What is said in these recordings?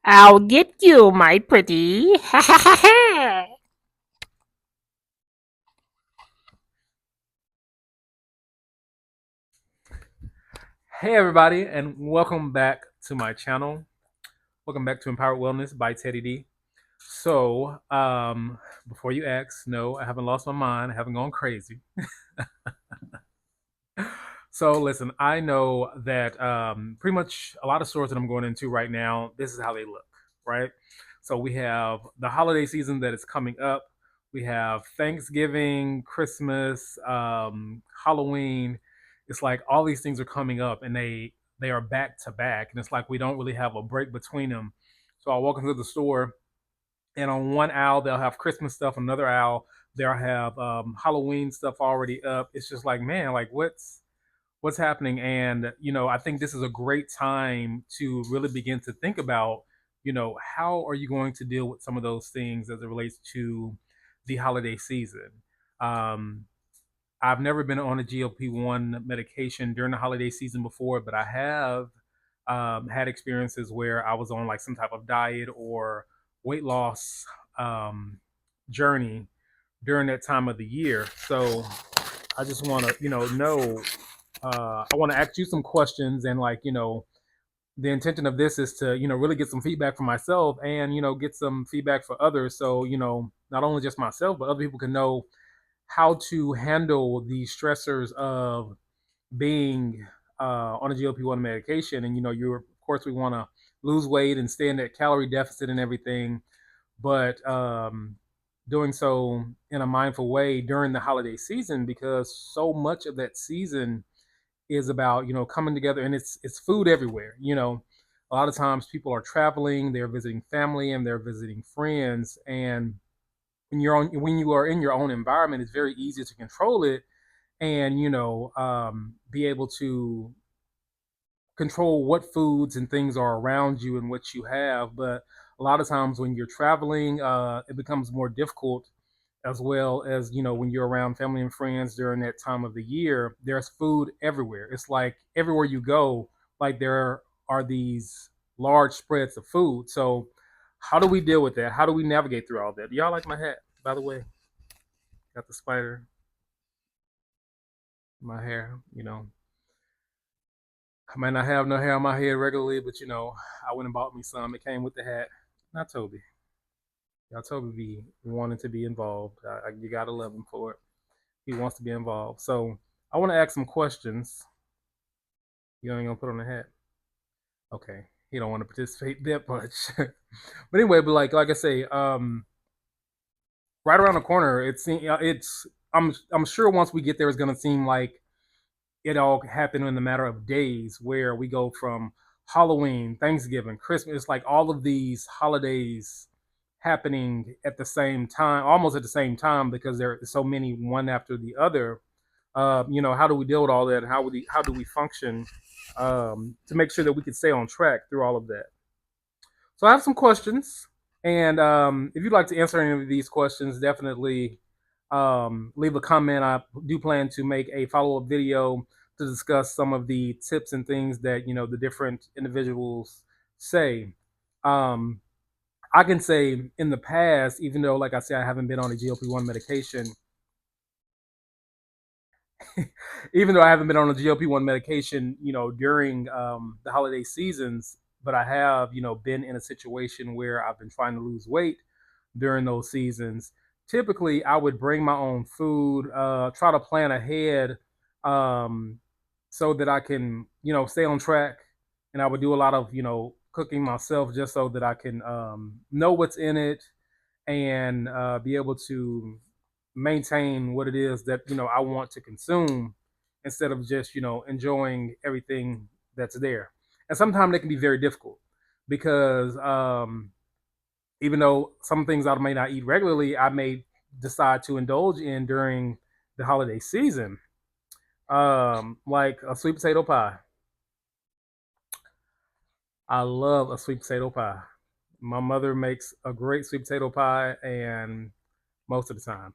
I'll get you, my pretty. Ha ha ha ha. Hey everybody, and welcome back to my channel. Welcome back to Empowered Wellness by Teddy D. Before you ask, no, I haven't lost my mind. I haven't gone crazy. So listen, I know that pretty much a lot of stores that I'm going into right now, this is how they look, right? So we have the holiday season that is coming up. We have Thanksgiving, Christmas, Halloween. It's like all these things are coming up, and they are back to back, and it's like we don't really have a break between them. So I walk into the store, and on one aisle they'll have Christmas stuff, another aisle they'll have Halloween stuff already up. It's just like, man, like what's happening? And I think this is a great time to really begin to think about, how are you going to deal with some of those things as it relates to the holiday season. um, I've never been on a GLP-1 medication during the holiday season before, but I have had experiences where I was on like some type of diet or weight loss um, journey during that time of the year. So I just want to, know. I want to ask you some questions, and like, the intention of this is to, really get some feedback from myself, and get some feedback for others. So not only just myself, but other people can know how to handle the stressors of being on a GLP-1 medication. And you're, of course, we want to lose weight and stay in that calorie deficit and everything, but doing so in a mindful way during the holiday season, because so much of that season is about coming together, and it's food everywhere. A lot of times people are traveling, they're visiting family, and they're visiting friends, and when you are in your own environment, it's very easy to control it, and be able to control what foods and things are around you and what you have. But a lot of times when you're traveling, it becomes more difficult, as well as when you're around family and friends during that time of the year. There's food everywhere. It's like everywhere you go, like there are these large spreads of food. So how do we deal with that? How do we navigate through all that? Y'all like my hat, by the way? Got the spider in my hair. I might not have no hair on my head regularly, but I went and bought me some. It came with the hat. Not Toby. Y'all, Toby be wanting to be involved. You gotta love him for it. He wants to be involved. So I want to ask some questions. You ain't gonna put on the hat, okay? He don't want to participate that much. But anyway, but like I say, right around the corner, it's I'm sure once we get there, it's gonna seem like it all happened in a matter of days, where we go from Halloween, Thanksgiving, Christmas. It's like all of these holidays happening at the same time, almost at the same time, because there are so many one after the other. How do we deal with all that? And how do we function to make sure that we can stay on track through all of that? So I have some questions, and if you'd like to answer any of these questions, definitely leave a comment. I do plan to make a follow up video to discuss some of the tips and things that the different individuals say. Um, I can say in the past, even though, like I said, I haven't been on a GLP-1 medication, even though I haven't been on a GLP-1 medication, during the holiday seasons, but I have, been in a situation where I've been trying to lose weight during those seasons. Typically, I would bring my own food, try to plan ahead, um, so that I can, stay on track. And I would do a lot of, cooking myself, just so that I can know what's in it, and be able to maintain what it is that I want to consume, instead of just enjoying everything that's there. And sometimes they can be very difficult, because even though some things I may not eat regularly, I may decide to indulge in during the holiday season, like a sweet potato pie. I love a sweet potato pie. My mother makes a great sweet potato pie, and most of the time,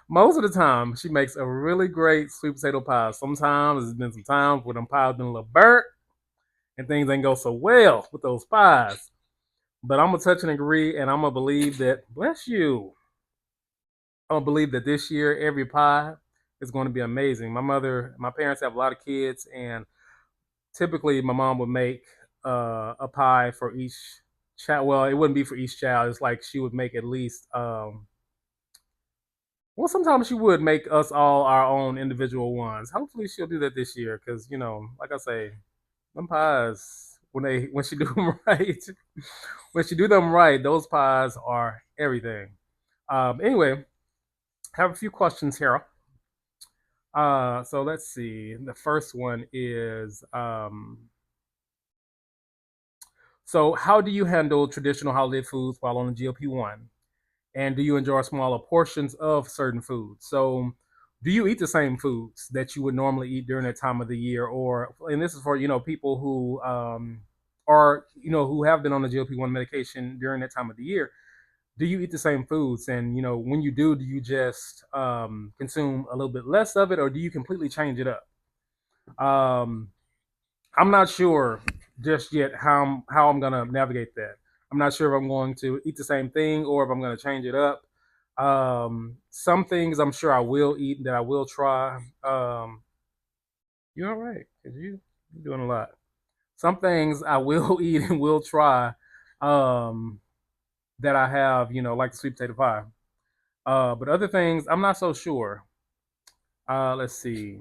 most of the time, she makes a really great sweet potato pie. Sometimes there's been some times where them pies been a little burnt, and things ain't go so well with those pies. But I'm gonna touch and agree, and I'm gonna believe that. Bless you. I'm gonna believe that this year every pie is going to be amazing. My parents have a lot of kids, and typically my mom would make a pie for each child. Well, it wouldn't be for each child. It's like she would make at least. Well, sometimes she would make us all our own individual ones. Hopefully, she'll do that this year, because like I say, them pies when she do them right, when she do them right, those pies are everything. Anyway, have a few questions here. So let's see. The first one is so how do you handle traditional holiday foods while on the GLP-1? And do you enjoy smaller portions of certain foods? So do you eat the same foods that you would normally eat during that time of the year? Or, and this is for, people who are, who have been on the GLP-1 medication during that time of the year. Do you eat the same foods? And, when you do you just consume a little bit less of it, or do you completely change it up? Um, I'm not sure just yet how I'm gonna navigate that. I'm not sure if I'm going to eat the same thing or if I'm gonna change it up. Some things I'm sure I will eat that I will try. You're all right, cause you're doing a lot. Some things I will eat and will try. Um, that I have, like the sweet potato pie. But other things I'm not so sure. Let's see.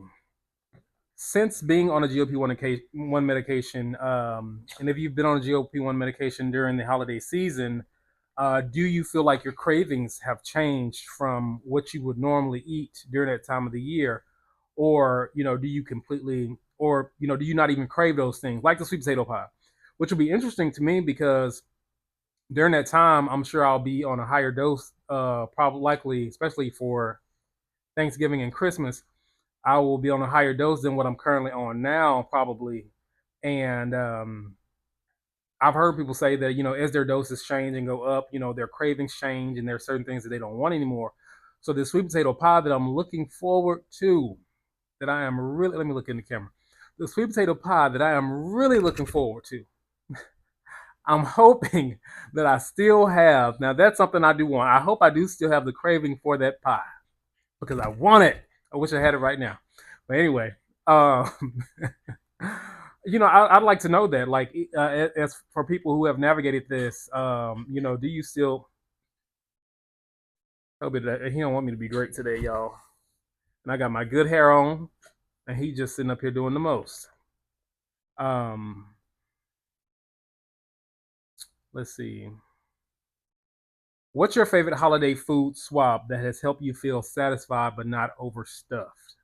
Since being on a GLP-1 medication, and if you've been on a GLP-1 medication during the holiday season, do you feel like your cravings have changed from what you would normally eat during that time of the year? Or, do you completely, or, do you not even crave those things like the sweet potato pie? Which will be interesting to me because during that time, I'm sure I'll be on a higher dose, probably likely, especially for Thanksgiving and Christmas. I will be on a higher dose than what I'm currently on now, probably. And I've heard people say that, as their doses change and go up, their cravings change and there are certain things that they don't want anymore. So the sweet potato pie that I'm looking forward to, that I am really, let me look in the camera. The sweet potato pie that I am really looking forward to. I'm hoping that I still have. Now that's something I do want. I hope I do still have the craving for that pie because I want it. I wish I had it right now. But anyway, um, I'd like to know that, like, as for people who have navigated this, do you still? Hope that he don't want me to be great today, y'all. And I got my good hair on, and he just sitting up here doing the most. Um, let's see. What's your favorite holiday food swap that has helped you feel satisfied but not overstuffed?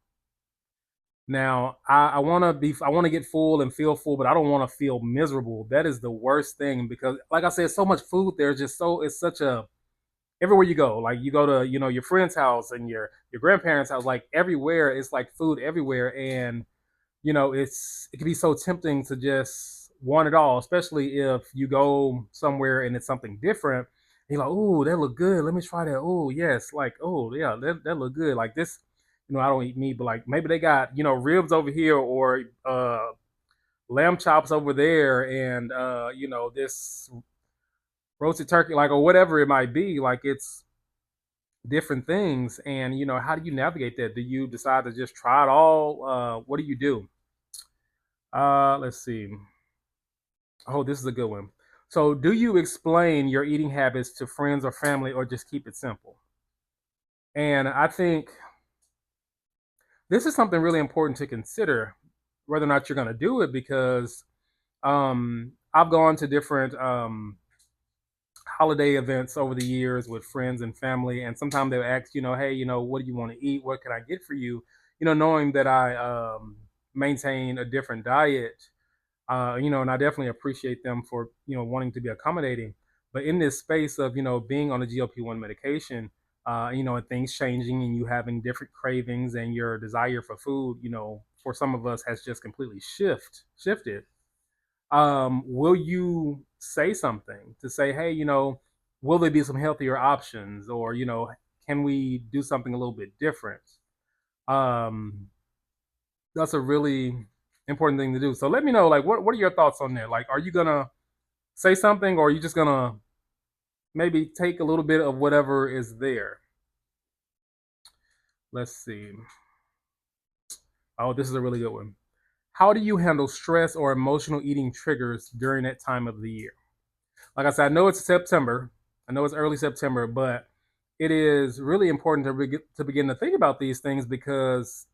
Now, I want to get full and feel full, but I don't want to feel miserable. That is the worst thing because, like I said, so much food there. Just so it's such a everywhere you go. Like you go to your friend's house and your grandparents' house. Like everywhere, it's like food everywhere, and it can be so tempting to just want it all, especially if you go somewhere and it's something different. You're like, oh, that look good. Let me try that. Oh, yes. Like, oh, yeah, that look good. Like this, I don't eat meat, but like maybe they got, ribs over here or lamb chops over there and, this roasted turkey, like, or whatever it might be. Like it's different things. And, how do you navigate that? Do you decide to just try it all? What do you do? Let's see. Oh, this is a good one. So, do you explain your eating habits to friends or family or just keep it simple? And I think this is something really important to consider whether or not you're going to do it because I've gone to different holiday events over the years with friends and family, and sometimes they'll ask, hey, what do you want to eat? What can I get for you? Knowing that I maintain a different diet, and I definitely appreciate them for wanting to be accommodating. But in this space of being on a GLP-1 medication, and things changing and you having different cravings and your desire for food, for some of us has just completely shifted. Will you say something to say, hey, will there be some healthier options, or can we do something a little bit different? Um, that's a really important thing to do. So let me know, like, what are your thoughts on that? Like, are you gonna say something, or are you just gonna maybe take a little bit of whatever is there? Let's see. Oh, this is a really good one. How do you handle stress or emotional eating triggers during that time of the year? Like I said, I know it's September. I know it's early September, but it is really important to begin to think about these things because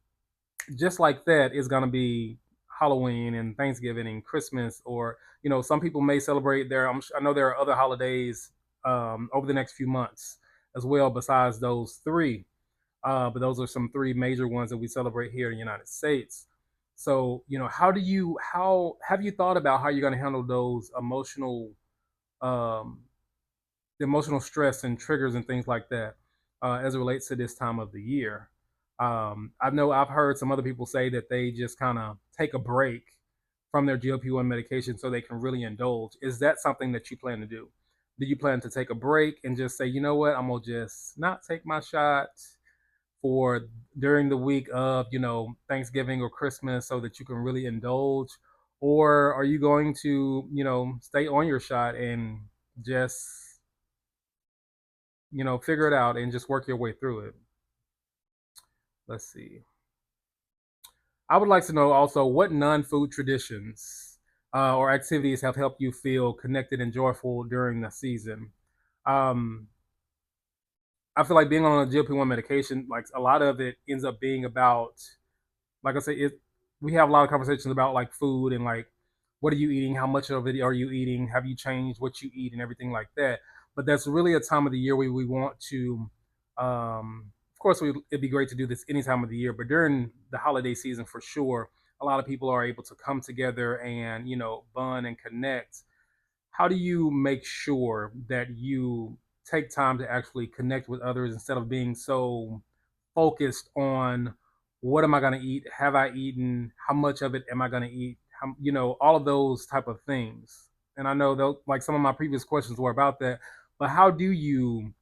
just like that is going to be Halloween and Thanksgiving and Christmas, or some people may celebrate their. I know there are other holidays over the next few months as well, besides those three. But those are some three major ones that we celebrate here in the United States. So, how have you thought about how you're going to handle those um, emotional stress and triggers and things like that as it relates to this time of the year? I know I've heard some other people say that they just kind of take a break from their GLP-1 medication so they can really indulge. Is that something that you plan to do? Do you plan to take a break and just say, you know what, I'm gonna just not take my shots for during the week of Thanksgiving or Christmas so that you can really indulge, or are you going to stay on your shot and just figure it out and just work your way through it? Let's see. I would like to know also what non-food traditions or activities have helped you feel connected and joyful during the season. um, I feel like being on a GLP-1 medication, like a lot of it ends up being about, like I say, we have a lot of conversations about like food and like what are you eating, how much of it are you eating, have you changed what you eat and everything like that. But that's really a time of the year where we want to, of course, it'd be great to do this any time of the year, but during the holiday season for sure, a lot of people are able to come together and bond and connect. How do you make sure that you take time to actually connect with others instead of being so focused on what am I going to eat? Have I eaten? How much of it am I going to eat? All of those type of things. And I know though, like some of my previous questions were about that, but how do you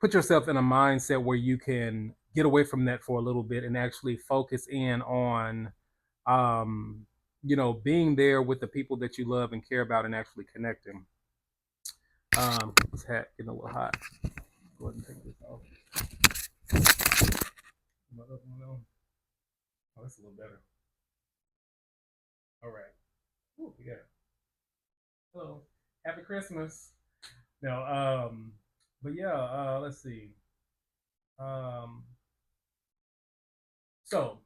put yourself in a mindset where you can get away from that for a little bit and actually focus in on um, being there with the people that you love and care about and actually connecting. This hat getting a little hot. Go ahead and take this off. Oh, that's a little better. All right. Ooh, we got it. Hello. Happy Christmas. No, but yeah, let's see. Um, so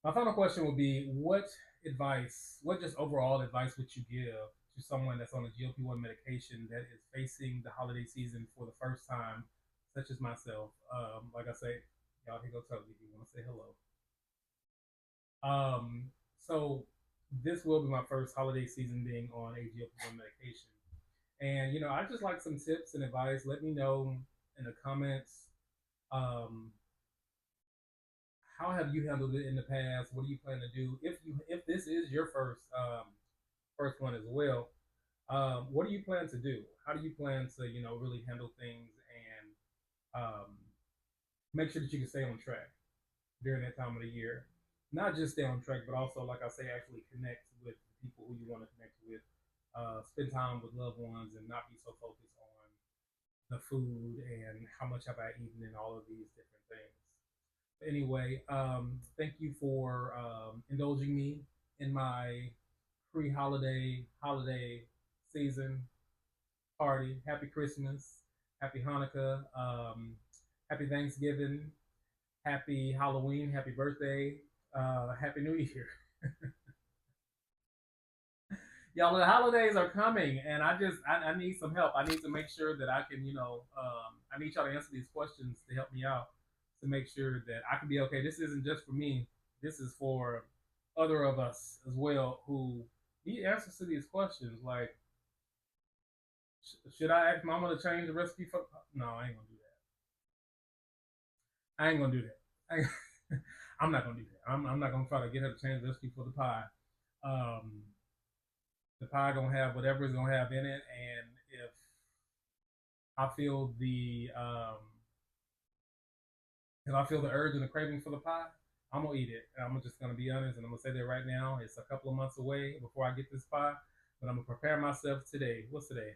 my final question would be, what just overall advice would you give to someone that's on a GLP-1 medication that is facing the holiday season for the first time, such as myself? Like I say, y'all can go tell me if you want to say hello. So this will be my first holiday season being on a GLP-1 medication. And I just like some tips and advice. Let me know in the comments. Um, how have you handled it in the past? What do you plan to do if this is your first one as well? What do you plan to do? How do you plan to really handle things and make sure that you can stay on track during that time of the year? Not just stay on track, but also, like I say, actually connect with people who you want to connect with. Spend time with loved ones and not be so focused on the food and how much have I eaten and all of these different things. Anyway, thank you for indulging me in my holiday season party. Happy Christmas, happy Hanukkah, happy Thanksgiving, happy Halloween, happy birthday, happy New Year. Y'all, the holidays are coming, and I need some help. I need to make sure that I can I need y'all to answer these questions to help me out to make sure that I can be okay. This isn't just for me. This is for other of us as well who need answers to these questions. Like, should I ask Mama to change the recipe for? No, I ain't gonna do that. I ain't gonna do that. I'm not gonna do that. I'm not gonna try to get her to change the recipe for the pie. Um, the pie gonna have whatever it's gonna have in it, and if I feel the urge and the craving for the pie, I'm gonna eat it. I'm just gonna be honest, and I'm gonna say that right now. It's a couple of months away before I get this pie, but I'm gonna prepare myself today. What's today?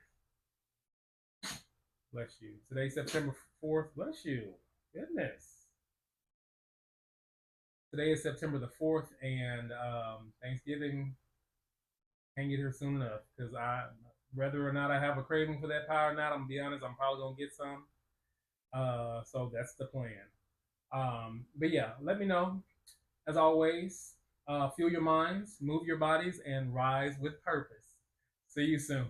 Bless you. Today's September 4th. Bless you. Goodness. Today is September the 4th, and Thanksgiving can't get here soon enough because whether or not I have a craving for that pie or not, I'm gonna be honest, I'm probably gonna get some. So that's the plan. But yeah, let me know. As always, fuel your minds, move your bodies, and rise with purpose. See you soon.